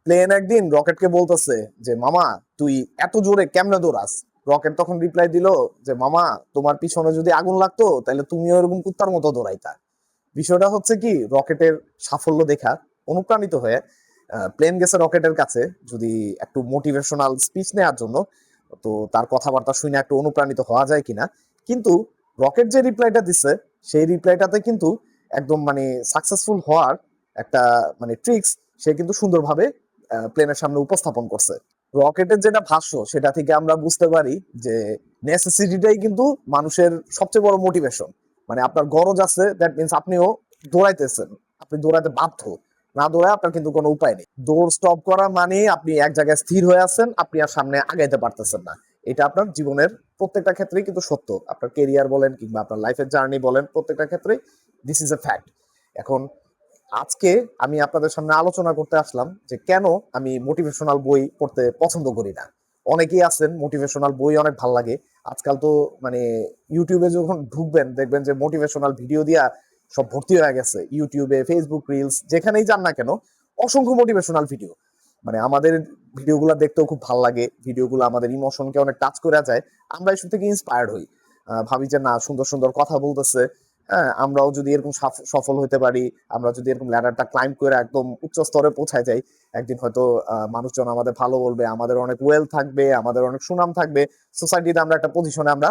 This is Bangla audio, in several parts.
প্লেন একদিন রকেটকে বলতেছে যে মামা তুই এত জোরে কেমনে দৌড়াস। রকেট তখন রিপ্লাই দিল যে মামা তোমার পিছনে যদি আগুন লাগতো তাহলে তুমিও এরকম কুত্তার মতো দৌড়াইতা। বিষয়টা হচ্ছে কি, রকেটের সাফল্য দেখা অনুপ্রাণিত হয়ে প্লেন গেছে রকেটের কাছে যদি একটু মোটিভেশনাল স্পিচ নেওয়ার জন্য, তো তার কথাবার্তা শুনে একটু অনুপ্রাণিত হওয়া যায় কিনা। কিন্তু রকেট যে রিপ্লাইটা দিচ্ছে সেই রিপ্লাইটাতে কিন্তু একদম মানে সাকসেসফুল হওয়ার একটা মানে ট্রিক্স সে কিন্তু সুন্দরভাবে প্লেনের সামনে উপস্থাপন করছে। রকেটের যেটা ভাষ্য সেটা থেকে আমরা বুঝতে পারি যে নেসেসিটিটাই কিন্তু মানুষের সবচেয়ে বড় মোটিভেশন। মানে আপনার গরজ আছে, দ্যাট মিনস আপনিও দৌড়াইতেছেন, আপনি দৌড়াইতে বাধ্য, না দৌড়ায় আপনার কিন্তু কোনো উপায় নেই। দৌড় স্টপ করা মানে আপনি এক জায়গায় স্থির হয়ে আছেন, আপনি আর সামনে আগাইতে পারতেছেন না। এটা আপনার জীবনের প্রত্যেকটা ক্ষেত্রেই কিন্তু সত্য, আপনার কেরিয়ার বলেন কিংবা আপনার লাইফের জার্নি বলেন, প্রত্যেকটা ক্ষেত্রেই দিস ইজ এ ফ্যাক্ট। এখন আজকে আমি আপনাদের সামনে আলোচনা করতে আসলাম যে কেন আমি মোটিভেশনাল বই পড়তে পছন্দ করি না। অনেকেই আছেন মোটিভেশনাল বই অনেক ভাল লাগে। আজকাল তো মানে ইউটিউবে যখন ঢুকবেন দেখবেন যে মোটিভেশনাল ভিডিও দিয়া সব ভর্তি হয়ে গেছে। ইউটিউবে, ফেসবুক রিলস যেখানেই যান না কেন অসংখ্য মোটিভেশনাল ভিডিও। মানে আমাদের ভিডিওগুলো দেখতেও খুব ভাল লাগে, ভিডিওগুলো আমাদের ইমোশনকে অনেক টাচ করে যায়। আমরা এসব থেকে ইন্সপায়ার্ড হই, ভাবি যে না সুন্দর সুন্দর কথা বলতেছে, হ্যাঁ আমরাও যদি এরকম সফল হতে পারি, আমরা যদি এরকম ল্যাডারটা ক্লাইম্ব করে একদম উচ্চ স্তরে পৌঁছায় যাই, একদিন হয়তো মানুষজন আমাদের ভালো বলবে, আমাদের অনেক ওয়েল থাকবে, আমাদের অনেক সুনাম থাকবে, সোসাইটিতে আমরা একটা পজিশনে আমরা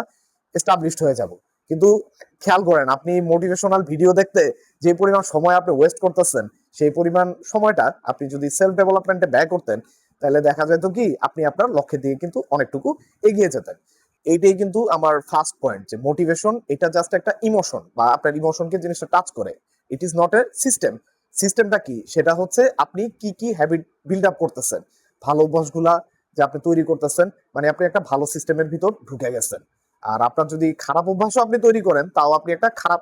এস্টাবলিশড হয়ে যাব। কিন্তু খেয়াল করেন আপনি মোটিভেশনাল ভিডিও দেখতে যে পরিমাণ সময় আপনি ওয়েস্ট করতেছেন, সেই পরিমাণ সময়টা আপনি যদি সেলফ ডেভেলপমেন্টে ব্যয় করতেন তাহলে দেখা যেত কি আপনি আপনার লক্ষ্যের দিকে কিন্তু অনেকটুকু এগিয়ে যেতেন। এইটাই কিন্তু আমার ফার্স্ট পয়েন্ট, যে মোটিভেশন এটা জাস্ট একটা ইমোশন বা আপনার ইমোশনকে জিনিসটা টাচ করে। It is not a system. সিস্টেমটা কি, সেটা হচ্ছে আপনি কি কি হ্যাবিট বিল্ড আপ করতেছেন, ভালো অভ্যাসগুলা যে আপনি তৈরি করতেছেন, মানে আপনি একটা ভালো সিস্টেমের ভিতর ঢুকে গেছেন। আর আপনার যদি খারাপ অভ্যাসও আপনি তৈরি করেন তাও আপনি একটা খারাপ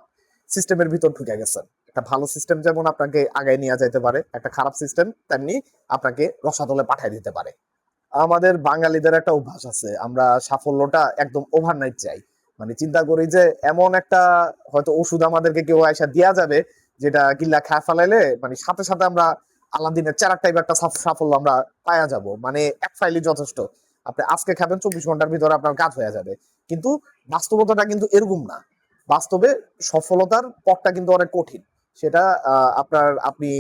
সিস্টেমের ভিতর ঢুকে গেছেন। একটা ভালো সিস্টেম যেমন আপনাকে আগায় নিয়ে যাইতে পারে, একটা খারাপ সিস্টেম তেমনি আপনাকে রসাতলে পাঠিয়ে দিতে পারে। আমাদের বাঙালিদের একটা অভ্যাস আছে, আমরা সাফল্যটা একদম ওভারনাইট চাই। মানে চিন্তা করি যে এমন একটা হয়তো ওষুধ আমাদেরকে কেউ আয়সা দেয়া যাবে যেটা গিল্লা খায় ফেলাইলে মানে সাথে সাথে আমরা আলাদিনের চেরাক টাইপ একটা সাফল্য আমরা পাওয়া যাব, মানে এক ফাইলই যথেষ্ট। আপনি আজকে খাবেন 24 ঘন্টার ভিতরে আপনার কাজ হয়ে যাবে। কিন্তু বাস্তবতাটা কিন্তু এরকম না। বাস্তবে সফলতার পথটা কিন্তু অনেক কঠিন। সেটা আপনি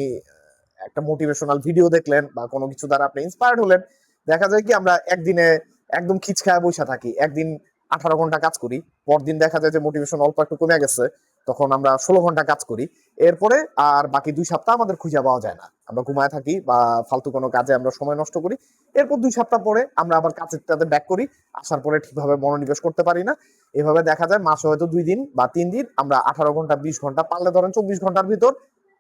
একটা মোটিভেশনাল ভিডিও দেখলেন বা কোনো কিছু দ্বারা আপনি ইন্সপায়ার্ড হলেন, দেখা যায় কি আমরা একদিনে একদম খিচখায়া বসে থাকি, একদিন 18 ঘন্টা কাজ করি, পরদিন দেখা যায় যে মোটিভেশন অল্প একটু কমে গেছে, তখন আমরা 16 ঘন্টা কাজ করি। এরপরে আর বাকি 2 সপ্তাহ আমাদের খুঁজে পাওয়া যায় না, আমরা ঘুমায় থাকি বা ফালতু কোনো কাজে আমরা সময় নষ্ট করি। এরপর 2 সপ্তাহ পরে আমরা আবার কাজেরটাতে ব্যাক করি, আসার পরে ঠিকভাবে মনোনিবেশ করতে পারি না। এভাবে দেখা যায় মাসে হয়তো 2 দিন বা 3 দিন আমরা 18 ঘন্টা 20 ঘন্টা পারলে ধরেন 24 ঘন্টার ভিতর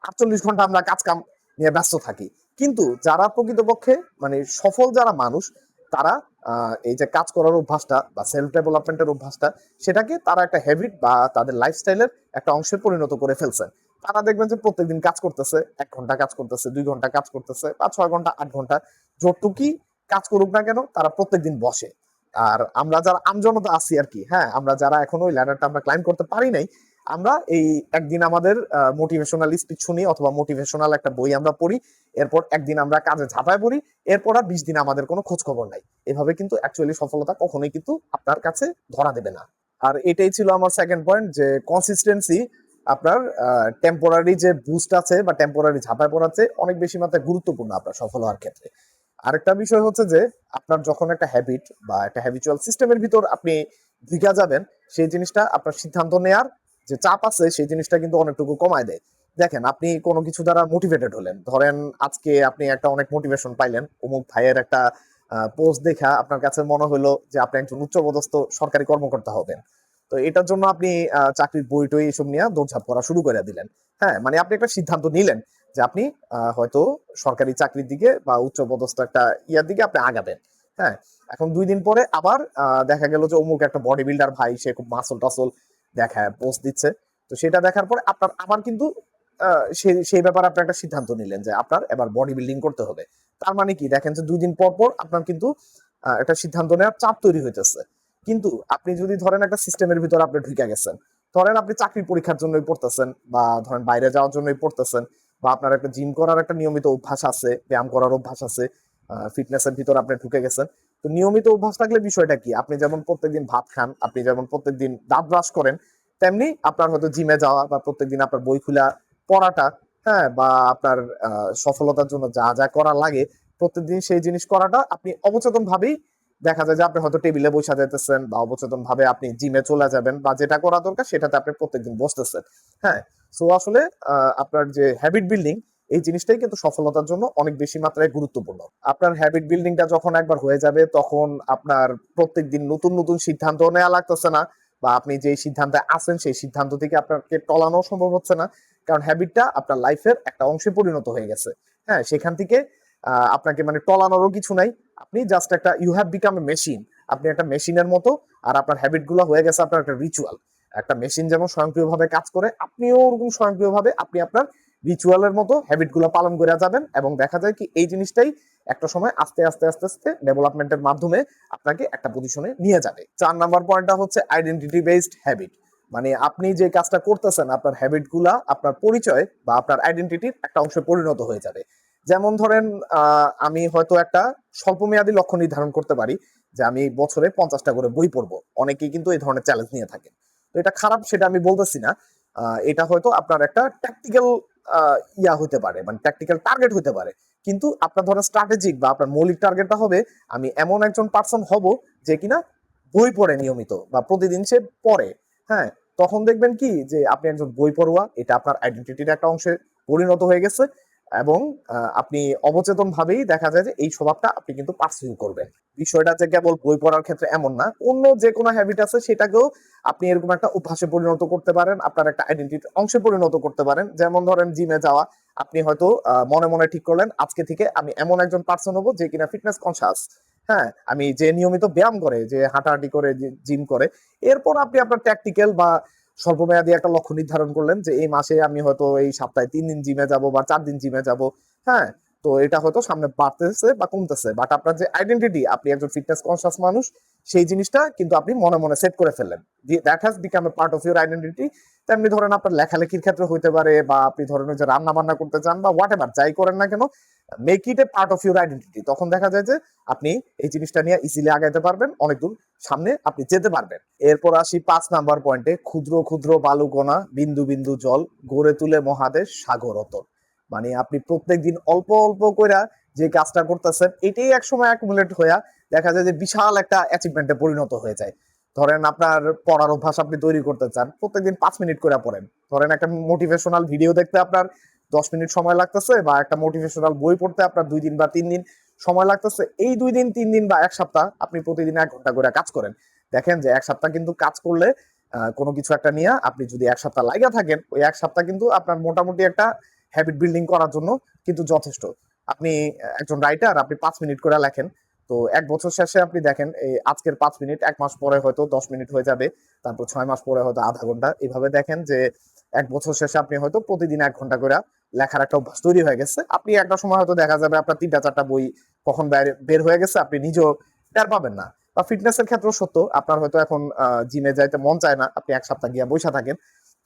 48 ঘন্টা আমরা কাজ কাম নিয়ে ব্যস্ত থাকি। কিন্তু যারা প্রকৃতপক্ষে মানে সফল যারা মানুষ, তারা এই যে কাজ করার অভ্যাসটা বা সেলফ ডেভেলপমেন্টের অভ্যাসটা, সেটাকে তারা একটা হ্যাবিট বা তাদের লাইফস্টাইলের একটা অংশে পরিণত করে ফেলছে। তারা দেখবেন যে প্রত্যেকদিন কাজ করতেছে, 1 ঘন্টা কাজ করতেছে, 2 ঘন্টা কাজ করতেছে, বা 6 ঘন্টা 8 ঘন্টা, যতটুকুই কাজ করুক না কেন তারা প্রত্যেকদিন বসে। আর আমরা যারা আমজনতা আছি আর কি, হ্যাঁ আমরা যারা এখনো ওই ল্যাডারটা আমরা ক্লাইম্ব করতে পারি নাই, আমরা এই একদিন আমাদের মোটিভেশনাল স্পিচ শুনি অথবা মোটিভেশনাল একটা বই আমরা পড়ি, এরপর একদিন আমরা কাজে ঝাঁপায় পড়ি, এরপর আর 20 দিন আমাদের কোনো খোঁজ খবর নাই। এভাবে কিন্তু অ্যাকচুয়ালি সফলতা কখনোই কিন্তু আপনার কাছে ধরা দেবে না। আর এটাই ছিল আমার সেকেন্ড পয়েন্ট, যে কনসিস্টেন্সি আপনার টেম্পোরারি যে বুস্ট আছে বা টেম্পোরারি ঝাঁপায় পড়াচ্ছে অনেক বেশি মাত্রায় গুরুত্বপূর্ণ আপনার সফল হওয়ার ক্ষেত্রে। আরেকটা বিষয় হচ্ছে যে আপনার যখন একটা হ্যাবিট বা একটা হ্যাবিচুয়াল সিস্টেমের ভিতর আপনি ঢুকে যাবেন, সেই জিনিসটা আপনার সিদ্ধান্ত নেয়ার যে চাপ আছে সেই জিনিসটা কিন্তু অনেকটুকু কমায় দেয়। দেখেন আপনি কোনো কিছু দ্বারা মোটিভেটেড হলেন, ধরেন আজকে আপনি একটা অনেক মোটিভেশন পাইলেন, অমুক ভাইয়ের একটা পোস্ট দেখা আপনার কাছে মনে হলো যে আপনি একজন উচ্চপদস্থ সরকারি কর্মকর্তা হবেন। তো এটার জন্য আপনি চাকরির বই টই এসব নিয়ে দৌড়ঝাঁপ করা শুরু করে দিলেন। হ্যাঁ মানে আপনি একটা সিদ্ধান্ত নিলেন যে আপনি হয়তো সরকারি চাকরির দিকে বা উচ্চপদস্থ একটা ইয়ার দিকে আপনি আগাবেন। হ্যাঁ, এখন 2 দিন পরে আবার দেখা গেল যে অমুক একটা বডি বিল্ডার ভাই সে খুব মাসল টাসল দেখায় পোস্ট দিচ্ছে। তো সেটা দেখার পরে আপনার আবার কিন্তু সেই ব্যাপারে আপনি একটা সিদ্ধান্ত নিলেন যে আপনার এবার বডি বিল্ডিং করতে হবে। তার মানে কি দেখেন যে 2 দিন পর পর আপনার কিন্তু একটা সিদ্ধান্ত নেওয়ার চাপ তৈরি হইতেছে। কিন্তু আপনি যদি ধরেন একটা সিস্টেমের ভিতরে আপনি ঢুকে গেছেন, ধরেন আপনি চাকরির পরীক্ষার জন্যই পড়তেছেন বা ধরেন বাইরে যাওয়ার জন্যই পড়তেছেন, বা আপনার একটা জিম করার একটা নিয়মিত অভ্যাস আছে, ব্যায়াম করার অভ্যাস আছে, ফিটনেসের ভিতর আপনি ঢুকে গেছেন। তো নিয়মিত অভ্যাস থাকলে বিষয়টা কি, আপনি যেমন প্রত্যেকদিন ভাত খান, আপনি যেমন প্রত্যেকদিন দাঁত ব্রাশ করেন, তেমনি আপনার হয়তো জিমে যাওয়া বা প্রত্যেকদিন আপনার বই খোলা পড়াটা, হ্যাঁ, বা আপনার সফলতার জন্য যা যা করা লাগে প্রত্যেকদিন সেই জিনিস করাটা আপনি অবচেতন ভাবেই দেখা যায় যে আপনি হয়তো টেবিলে বসে যাইতেছেন, বা অবচেতন ভাবে আপনি জিমে চলে যাবেন, বা যেটা করা দরকার সেটাতে আপনি প্রত্যেকদিন বসতেছেন। হ্যাঁ, সো আসলে আপনার যে হ্যাবিট বিল্ডিং, এই জিনিসটাই কিন্তু সফলতার জন্য অনেক বেশি মাত্রায় গুরুত্বপূর্ণ। আপনার হ্যাবিট বিল্ডিংটা যখন একবার হয়ে যাবে, তখন আপনার প্রত্যেকদিন নতুন নতুন সিদ্ধান্ত নেওয়া লাগতেছে না, বা আপনি যে সিদ্ধান্তে আছেন সেই সিদ্ধান্ত থেকে আপনাকে টলানো সম্ভব হচ্ছে না, কারণ হ্যাবিটটা আপনার লাইফের একটা অংশে পরিণত হয়ে গেছে। হ্যাঁ, সেখান থেকে আপনাকে মানে টলানোরও কিছু নাই। আপনি জাস্ট একটা, you have become a machine, আপনি একটা মেশিনের মতো। আর আপনার হ্যাবিট গুলো হয়ে গেছে আপনার একটা রিচুয়াল। একটা মেশিন যেমন স্বয়ংক্রিয়ভাবে কাজ করে, আপনিও ওরকম স্বয়ংক্রিয়ভাবে আপনি আপনার রিচুয়ালের মতো হ্যাবিট গুলো পালন করে যাবেন, এবং দেখা যায় কি এই জিনিসটাই একটা সময় আস্তে আস্তে আস্তে আস্তে ডেভেলপমেন্টের মাধ্যমে আপনাকে একটা পজিশনে নিয়ে যাবে। 4 নাম্বার পয়েন্টটা হচ্ছে আইডেন্টিটি বেসড হ্যাবিট। মানে আপনি যে কাজটা করতেছেন, আপনার হ্যাবিট গুলা আপনার পরিচয় বা আপনার আইডেন্টিটির একটা অংশে পরিণত হয়ে যাবে। যেমন ধরেন, আমি হয়তো একটা স্বল্পমেয়াদী লক্ষ্য নির্ধারণ করতে পারি যে আমি বছরে 50টা করে বই পড়বো। অনেকেই কিন্তু এই ধরনের চ্যালেঞ্জ নিয়ে থাকেন। তো এটা খারাপ সেটা আমি বলতেছি না। এটা হয়তো আপনার একটা ট্যাকটিক্যাল ইয়া হতে পারে, মানে ট্যাকটিক্যাল টার্গেট হতে পারে। কিন্তু আপনার ধরেন স্ট্র্যাটেজিক বা আপনার মৌলিক টার্গেটটা হবে, আমি এমন একজন পার্সন হব যে কিনা বই পড়ে নিয়মিত বা প্রতিদিন সে পড়ে। হ্যাঁ, তখন দেখবেন কি যে আপনি একজন বই পড়ুয়া, এটা আপনার আইডেন্টিটির একটা অংশে পরিণত হয়ে গেছে, এবং আপনি অবচেতন ভাবেই দেখা যায় যে এই স্বভাবটা আপনি কিন্তু পার্সিউ করবেন। বিষয়টা যে কেবল বই পড়ার ক্ষেত্রে এমন না, অন্য যে কোনো হ্যাবিট আছে সেটাকেও আপনি এরকম একটা অভ্যাসে পরিণত করতে পারেন, আপনার একটা আইডেন্টিটির অংশে পরিণত করতে পারেন। যেমন ধরেন জিমে যাওয়া, আপনি হয়তো মনে মনে ঠিক করলেন আজকে থেকে আমি এমন একজন পার্সন হবো যে কিনা ফিটনেস কনসাস। হ্যাঁ, আমি যে নিয়মিত ব্যায়াম করে, যে হাঁটাহাঁটি করে, যে জিম করে। এরপর আপনি আপনার ট্যাকটিক্যাল বা স্বল্পমেয়াদী একটা লক্ষ্য নির্ধারণ করলেন যে এই মাসে আমি হয়তো এই সপ্তাহে 3 দিন জিমে যাব বা 4 দিন জিমে যাব। হ্যাঁ, তো এটা হয়তো সামনে বাড়তেছে বা কমতেছে, বাট আপনার যে আইডেন্টিটি, আপনি একজন ফিটনেস কনসাস মানুষ, সেই জিনিসটা কিন্তু আপনি মনে মনে সেট করে ফেললেন, that has become a part of your identity. তেমনি ধরেন আপনার লেখালেখির ক্ষেত্রে হইতে পারে, বা আপনি ধরেন যে রান্না বান্না করতে চান বা হোয়াট এভার যাই করেন না কেন, make it A part of your identity. তখন দেখা যায় যে আপনি এই জিনিসটা নিয়ে ইজিলি আগাইতে পারবেন, অনেক দূর সামনে আপনি যেতে পারবেন। এরপর আসি 5 নাম্বার পয়েন্টে, ক্ষুদ্র ক্ষুদ্র বালুকণা বিন্দু বিন্দু জল গড়ে তুলে মহাদেশ সাগর অতল। মানে আপনি প্রত্যেকদিন অল্প অল্প করে যে কাজটা করতেছেন, এটাই একসময় অ্যাকুমুলেট হইয়া দেখা যায় যে বিশাল একটা অ্যাচিভমেন্টে পরিণত হয়ে যায়। ধরেন আপনার পড়ার অভ্যাস আপনি তৈরি করতে চান, প্রত্যেকদিন 5 মিনিট করে পড়েন। ধরেন একটা মোটিভেশনাল ভিডিও দেখতে আপনার 10 মিনিট সময় লাগতেছে, বা একটা মোটিভেশনাল বই পড়তে আপনার 2 দিন বা 3 দিন সময় লাগতেছে। এই 2 দিন 3 দিন বা এক সপ্তাহ আপনি প্রতিদিন 1 ঘন্টা করে কাজ করেন। দেখেন যে এক সপ্তাহ কিন্তু কাজ করলে কোনো কিছু একটা নিয়ে আপনি যদি এক সপ্তাহ লাগা থাকেন, ওই এক সপ্তাহ কিন্তু আপনার মোটামুটি একটা হ্যাবিট বিল্ডিং করার জন্য কিন্তু যথেষ্ট। আপনি একজন রাইটার, আপনি 5 মিনিট করে লেখেন, তো 1 বছর শেষে আপনি দেখেন এই আজকের 5 মিনিট 1 মাস পরে হয়তো 10 মিনিট হয়ে যাবে, তারপর 6 মাস পরে হয়তো আধা ঘন্টা। এইভাবে দেখেন যে 1 বছর শেষে আপনি হয়তো প্রতিদিন 1 ঘন্টা করে লেখার একটা অভ্যাস তৈরি হয়ে গেছে। আপনি একটা সময় হয়তো দেখা যাবে আপনার 3টা 4টা বই কখন বের হয়ে গেছে আপনি নিজেও টের পাবেন না। বা ফিটনেসের ক্ষেত্রেও সত্য, আপনার হয়তো এখন জিমে যাইতে মন চায় না, আপনি 1 সপ্তাহ গিয়া বসে থাকেন,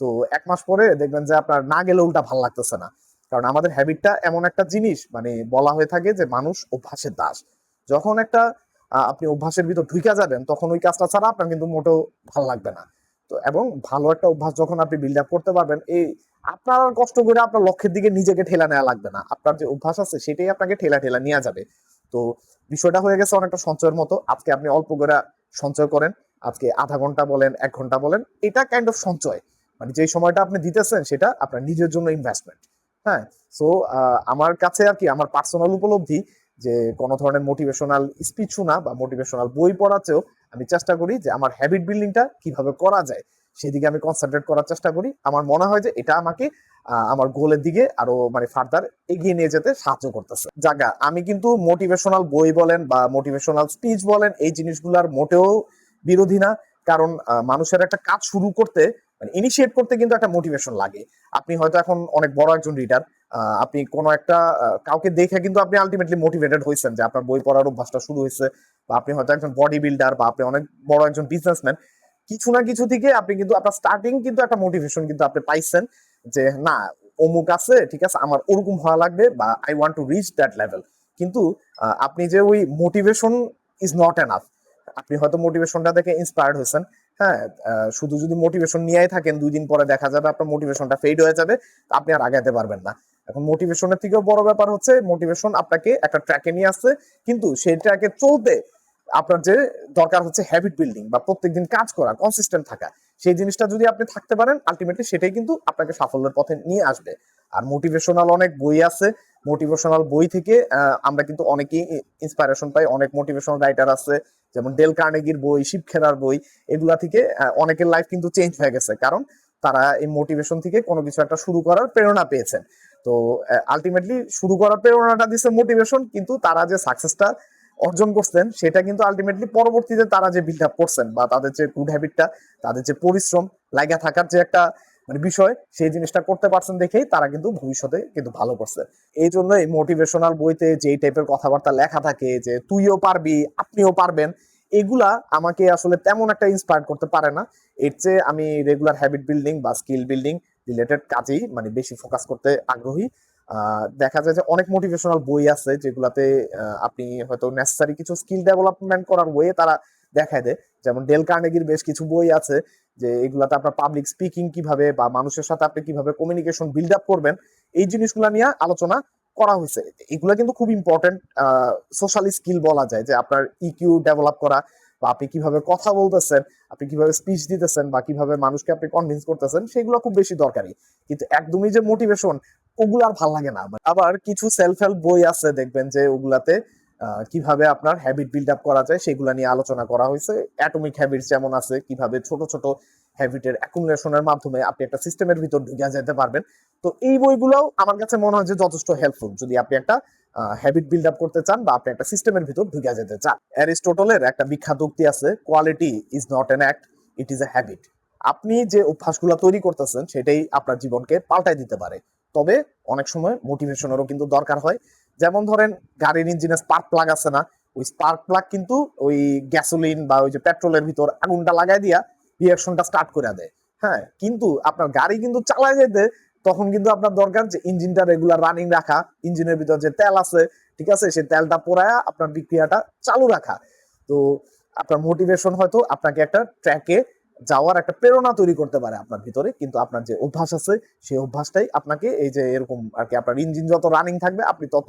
তো 1 মাস পরে দেখবেন যে আপনার না গেলে উল্টা ভাল লাগতেছে না। কারণ আমাদের হ্যাবিটটা এমন একটা জিনিস, মানে বলা হয়ে থাকে যে মানুষ অভ্যাসের দাস। যখন একটা আপনি অভ্যাসের ভিতর ঢুকে যাবেন, তখন ওই কাজটা ছাড়া আপনার কিন্তু মোটেও ভালো লাগবে না। তো এবং ভালো একটা অভ্যাস যখন আপনি বিল্ড আপ করতে পারবেন, এই আপনার আর কষ্ট করে আপনার লক্ষ্যের দিকে নিজেকে ঠেলা নেওয়া লাগবে না, আপনার যে অভ্যাস আছে সেটাই আপনাকে ঠেলা ঠেলা নিয়ে যাবে। তো বিষয়টা হয়ে গেছে অনেকটা সঞ্চয়ের মতো। আজকে আপনি অল্প করে সঞ্চয় করেন, আজকে আধা ঘন্টা বলেন 1 ঘন্টা বলেন, এটা কাইন্ড অফ সঞ্চয়। মানে যে সময়টা আপনি দিতেছেন সেটা আপনার নিজের জন্য ইনভেস্টমেন্ট। হ্যাঁ, সো আমার কাছে আর কি আমার পার্সোনাল উপলব্ধি যে কোনো ধরনের মোটিভেশনাল স্পিচ শোনা বা মোটিভেশনাল বই পড়ার চেয়েও আমি চেষ্টা করি যে আমার হ্যাবিট বিল্ডিংটা কিভাবে করা যায় সেদিকে আমি কনসেন্ট্রেট করার চেষ্টা করি। আমার মনে হয় যে এটা আমাকে আমার গোলের দিকে আরো মানে ফার্দার এগিয়ে নিয়ে যেতে সাহায্য করতেছে। জায়গা আমি কিন্তু মোটিভেশনাল বই বলেন বা মোটিভেশনাল স্পিচ বলেন, এই জিনিসগুলার মোটেও বিরোধী না। কারণ মানুষের একটা কাজ শুরু করতে, মানে ইনিশিয়েট করতে কিন্তু একটা মোটিভেশন লাগে। আপনি হয়তো এখন অনেক বড় একজন রিডার, আপনি কোনো একটা কাউকে দেখে কিন্তু আপনি আলটিমেটলি মোটিভেটেড হয়েছেন যে আপনার বই পড়ার অভ্যাসটা শুরু হয়েছে, বা আপনি হয়তো একজন বডি বিল্ডার, বা আপনি অনেক বড় একজন বিজনেসম্যান। কিছু না কিছু থেকে আপনি কিন্তু আপনার স্টার্টিং কিন্তু একটা মোটিভেশন কিন্তু আপনি পাইছেন যে না, অমুক আছে, ঠিক আছে, আমার ওরকম হওয়া লাগবে, বা I want to reach that level. কিন্তু আপনি যে ওই মোটিভেশন ইজ নট এনাফ। আপনি হয়তো মোটিভেশনটা দেখে ইন্সপায়ার্ড হয়েছেন, হ্যাঁ, শুধু যদি মোটিভেশন নিয়েই থাকেন, 2 দিন পরে দেখা যাবে আপনার মোটিভেশনটা ফেড হয়ে যাবে, আপনি আর আগাতে পারবেন না। এখন মোটিভেশনের থেকেও বড় ব্যাপার হচ্ছে মোটিভেশন আপনাকে একটা ট্র্যাকে নিয়ে আসছে, কিন্তু সেই ট্র্যাকে চলতে আপনার যে দরকার হচ্ছে হ্যাবিট বিল্ডিং, বা প্রত্যেকদিন কাজ করা, কনসিস্টেন্ট থাকা। সেই জিনিসটা যদি আপনি থাকতে পারেন, আলটিমেটলি সেটাই কিন্তু আপনাকে সাফল্যের পথে নিয়ে আসবে। আর মোটিভেশনাল অনেক বই আছে, মোটিভেশনাল বই থেকে আমরা কিন্তু অনেকেই ইন্সপাইরেশন পাই। অনেক মোটিভেশনাল রাইটার আছে, যেমন ডেল কার্নেগির বই, শিব খেরার বই, এগুলা থেকে অনেকের লাইফ কিন্তু চেঞ্জ হয়ে গেছে, কারণ তারা এই মোটিভেশন থেকে কোনো কিছু একটা শুরু করার প্রেরণা পেয়েছেন। তো আলটিমেটলি শুরু করার প্রেরণাটা দিচ্ছে মোটিভেশন, কিন্তু তারা যে সাকসেসটা অর্জন করছেন সেটা কিন্তু আলটিমেটলি পরবর্তীতে তারা যে বিল্ড আপ করছেন, বা তাদের যে গুড হ্যাবিটটা, তাদের যে পরিশ্রম, লাগা থাকার যে একটা মানে বিষয়, সেই জিনিসটা করতে পারছেন দেখেই তারা কিন্তু ভবিষ্যতে কিন্তু ভালো করছে। এই জন্য এই মোটিভেশনাল বইতে যেই টাইপের কথাবার্তা লেখা থাকে যে তুইও পারবি, আপনিও পারবেন, এগুলা আমাকে আসলে তেমন একটা ইন্সপায়ার করতে পারে না। এর চেয়ে আমি রেগুলার হ্যাবিট বিল্ডিং বা স্কিল বিল্ডিং রিলেটেড কাজেই মানে বেশি ফোকাস করতে আগ্রহী। দেখা যায় যে অনেক মোটিভেশনাল বই আছে যেগুলাতে আপনি হয়তো নেসেসারি কিছু স্কিল ডেভেলপমেন্ট করার ওয়ে তারা দেখায় দেয়। যেমন ডেল কার্নেগির বেশ কিছু বই আছে যে এগুলাতে আপনার পাবলিক স্পিকিং কিভাবে, বা মানুষের সাথে আপনি কিভাবে কমিউনিকেশন বিল্ড আপ করবেন, এই জিনিসগুলো নিয়ে আলোচনা করা হয়েছে। এগুলো কিন্তু খুব ইম্পর্টেন্ট সোশ্যাল স্কিল বলা যায়, যে আপনার ইকিউ ডেভেলপ করা, বা আপনি কিভাবে কথা বলতেছেন, আপনি কিভাবে স্পিচ দিতেছেন, বা কিভাবে মানুষকে আপনি কনভিন্স করতেছেন, সেগুলো খুব বেশি দরকারি। কিন্তু একদমই যে মোটিভেশন, ওগুলো আর ভাল লাগে না। আবার কিছু সেলফ হেল্প বই আছে, দেখবেন যে ওগুলাতে কিভাবে আপনার হ্যাবিট বিল্ড আপ করা যায় সেগুলা নিয়ে আলোচনা করা হয়েছে। অ্যাটমিক হ্যাবিটস যেমন আছে, কিভাবে ছোট ছোট হ্যাবিটের অ্যাকুমুলেশনের মাধ্যমে আপনি একটা সিস্টেমের ভিতর ঢুকে যেতে পারবেন। তো এই বইগুলোও আমার কাছে মনে হয় যে যথেষ্ট হেল্পফুল, যদি আপনি একটা হ্যাবিট বিল্ড আপ করতে চান, বা আপনি একটা সিস্টেমের ভিতর ঢুকে যেতে চান। অ্যারিস্টটলের একটা বিখ্যাত উক্তি আছে, quality is not an act, it is a habit. আপনি যে অভ্যাসগুলো তৈরি করতেছেন সেটাই আপনার জীবনকে পাল্টাই দিতে পারে। তবে অনেক সময় মোটিভেশনেরও কিন্তু দরকার হয়। যেমন ধরেন গাড়ির ইঞ্জিনে স্পার্ক প্লাগ আছে না, ওই স্পার্ক প্লাগ কিন্তু ওই গ্যাসোলিন বা ওই যে পেট্রোলের ভিতর আগুনটা লাগাই দিয়া রিয়াকশনটা স্টার্ট করে দেয়। হ্যাঁ, কিন্তু আপনার গাড়ি কিন্তু চালায় যেতে তখন কিন্তু আপনার দরকার যে ইঞ্জিনটা রেগুলার রানিং রাখা, ইঞ্জিনের ভিতর যে তেল আছে, ঠিক আছে, সেই তেলটা পোড়ায়া আপনার বিক্রিয়াটা চালু রাখা। তো আপনার মোটিভেশন হয়তো আপনাকে একটা ট্র্যাকে যাওয়ার একটা প্রেরণা তৈরি করতে পারে আপনার ভিতরে, কিন্তু আপনার যে অভ্যাস আছে সেই অভ্যাসটাই আপনাকে এই যে এরকম আর কি, আপনার ইঞ্জিন যত রানিং থাকবে আপনি তত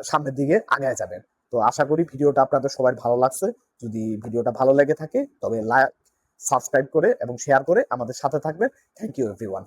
সামনের দিকে আগায় যাবেন। তো আশা করি ভিডিওটা আপনাদের সবাই ভালো লাগছে। যদি ভিডিওটা ভালো লেগে থাকে তবে লাইক, সাবস্ক্রাইব করে এবং শেয়ার করে আমাদের সাথে থাকবেন। Thank you everyone.